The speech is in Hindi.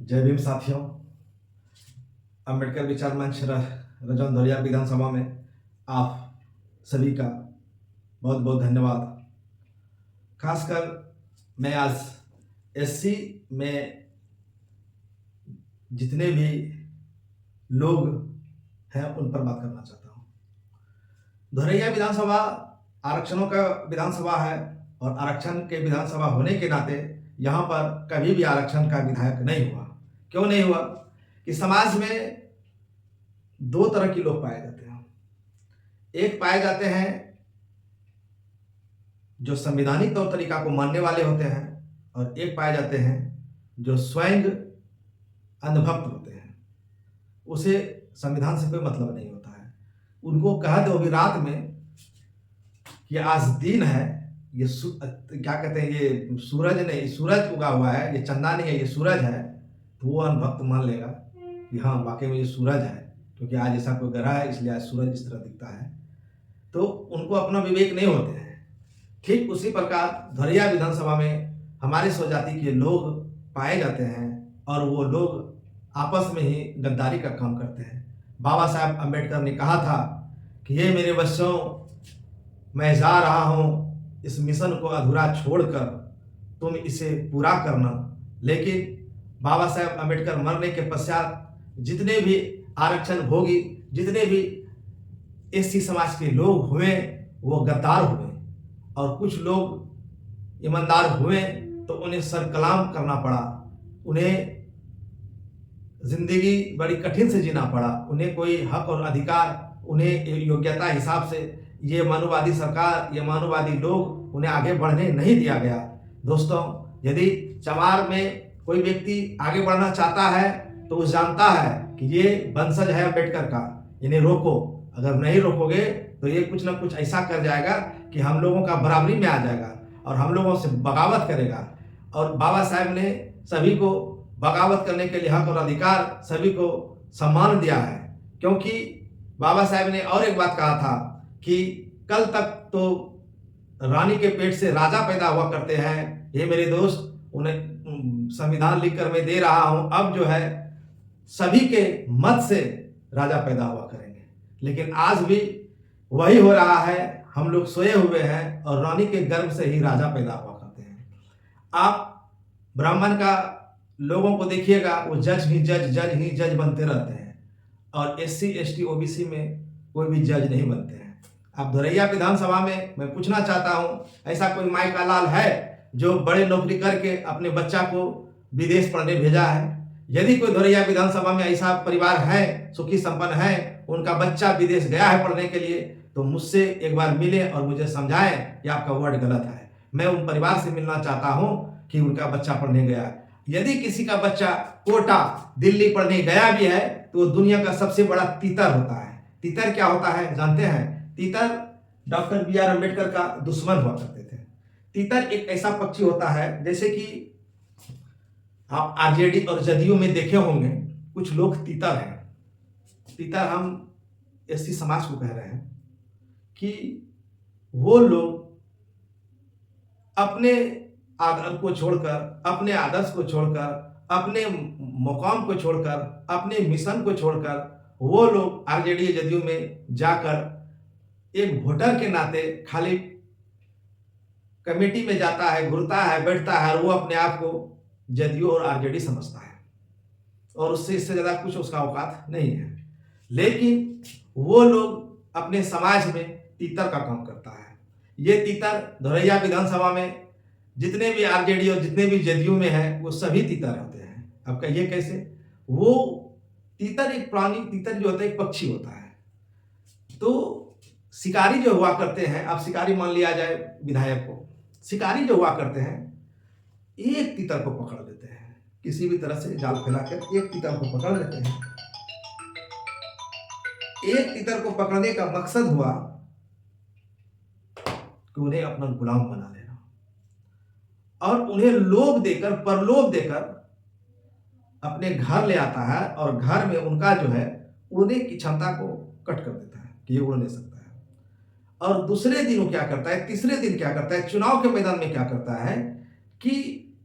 जय भीम साथियों। अम्बेडकर विचार मंच रजौंदरिया विधानसभा में आप सभी का बहुत बहुत धन्यवाद। खासकर मैं आज एससी में जितने भी लोग हैं उन पर बात करना चाहता हूँ। धोरैया विधानसभा आरक्षणों का विधानसभा है और आरक्षण के विधानसभा होने के नाते यहाँ पर कभी भी आरक्षण का विधायक नहीं हुआ। क्यों नहीं हुआ? कि समाज में दो तरह के लोग पाए जाते हैं। एक पाए जाते हैं जो संवैधानिक तौर तरीका को मानने वाले होते हैं और एक पाए जाते हैं जो स्वयं अंधभक्त होते हैं। उसे संविधान से कोई मतलब नहीं होता है। उनको कह दो अभी रात में कि आज दिन है, ये क्या कहते हैं, ये सूरज नहीं, सूरज उगा हुआ है, ये चंदा नहीं है, ये सूरज है, तो वो अनुभक्त मान लेगा कि हाँ वाकई में ये सूरज है, क्योंकि आज ऐसा कोई ग्रह है इसलिए आज सूरज इस तरह दिखता है। तो उनको अपना विवेक नहीं होते हैं। ठीक उसी प्रकार धोरैया विधानसभा में हमारे स्वजाति के लोग पाए जाते हैं और वो लोग आपस में ही गद्दारी का काम करते हैं। बाबा साहब अम्बेडकर ने कहा था कि ये मेरे बच्चों, मैं जा रहा हूँ इस मिशन को अधूरा छोड़कर, तुम इसे पूरा करना। लेकिन बाबा साहब अम्बेडकर मरने के पश्चात जितने भी आरक्षण भोगी, जितने भी एससी समाज के लोग हुए वो गद्दार हुए और कुछ लोग ईमानदार हुए तो उन्हें सर कलाम करना पड़ा। उन्हें जिंदगी बड़ी कठिन से जीना पड़ा। उन्हें कोई हक और अधिकार, उन्हें योग्यता हिसाब से ये मानववादी सरकार, ये मानववादी लोग, उन्हें आगे बढ़ने नहीं दिया गया। दोस्तों, यदि चमार में कोई व्यक्ति आगे बढ़ना चाहता है तो वो जानता है कि ये वंशज है अम्बेडकर का, इन्हें रोको। अगर नहीं रोकोगे तो ये कुछ ना कुछ ऐसा कर जाएगा कि हम लोगों का बराबरी में आ जाएगा और हम लोगों से बगावत करेगा। और बाबा साहब ने सभी को बगावत करने के लिए हक और अधिकार, सभी को सम्मान दिया है। क्योंकि बाबा साहब ने और एक बात कहा था कि कल तक तो रानी के पेट से राजा पैदा हुआ करते हैं, ये मेरे दोस्त, उन्हें संविधान लिखकर मैं दे रहा हूं, अब जो है सभी के मत से राजा पैदा हुआ करेंगे। लेकिन आज भी वही हो रहा है। हम लोग सोए हुए हैं और रानी के गर्भ से ही राजा पैदा हुआ करते हैं। आप ब्राह्मण का लोगों को देखिएगा, वो जज ही जज बनते रहते हैं और एससी एसटी ओबीसी में कोई भी जज नहीं बनते हैं। अब धोरैया विधानसभा में मैं पूछना चाहता हूं, ऐसा कोई माई का लाल है जो बड़े नौकरी करके अपने बच्चा को विदेश पढ़ने भेजा है? यदि कोई धोरैया विधानसभा में ऐसा परिवार है, सुखी संपन्न है, उनका बच्चा विदेश गया है पढ़ने के लिए, तो मुझसे एक बार मिले और मुझे समझाएं कि आपका वर्ड गलत है। मैं उन परिवार से मिलना चाहता हूं कि उनका बच्चा पढ़ने गया। यदि किसी का बच्चा कोटा दिल्ली पढ़ने गया भी है तो वो दुनिया का सबसे बड़ा तीतर होता है। तीतर क्या होता है जानते हैं? तीतर डॉक्टर बी आर अम्बेडकर का दुश्मन हुआ करते थे। तीतर एक ऐसा पक्षी होता है, जैसे कि आप आरजेडी और जदयू में देखे होंगे कुछ लोग तीतर हैं। तीतर हम एससी समाज को कह रहे हैं कि वो लोग अपने आदर्श को छोड़कर, अपने आदर्श को छोड़कर, अपने मुकाम को छोड़कर, अपने मिशन को छोड़कर वो लोग आरजेडी जदयू में जाकर एक वोटर के नाते खाली कमेटी में जाता है, घुरता है, बैठता है और वो अपने आप को जदयू और आरजेडी समझता है और उससे इससे ज्यादा कुछ उसका औकात नहीं है। लेकिन वो लोग अपने समाज में तीतर का काम करता है। ये तीतर धोरैया विधानसभा में जितने भी आरजेडी और जितने भी जदयू में है वो सभी तीतर होते हैं। अब कहिए कैसे? वो तीतर एक प्राणी, तीतर जो होता है एक पक्षी होता है। तो शिकारी जो हुआ करते हैं, अब शिकारी मान लिया जाए विधायक को, शिकारी जो हुआ करते हैं एक तीतर को पकड़ लेते हैं, किसी भी तरह से जाल फैलाकर एक तीतर को पकड़ लेते हैं। एक तीतर को पकड़ने का मकसद हुआ कि उन्हें अपना गुलाम बना लेना और उन्हें लोभ देकर, प्रलोभ देकर अपने घर ले आता है और घर में उनका जो है उड़ने की क्षमता को कट कर देता है कि ये उड़ नहीं सकता है। और दूसरे दिन वो क्या करता है, तीसरे दिन क्या करता है, चुनाव के मैदान में क्या करता है कि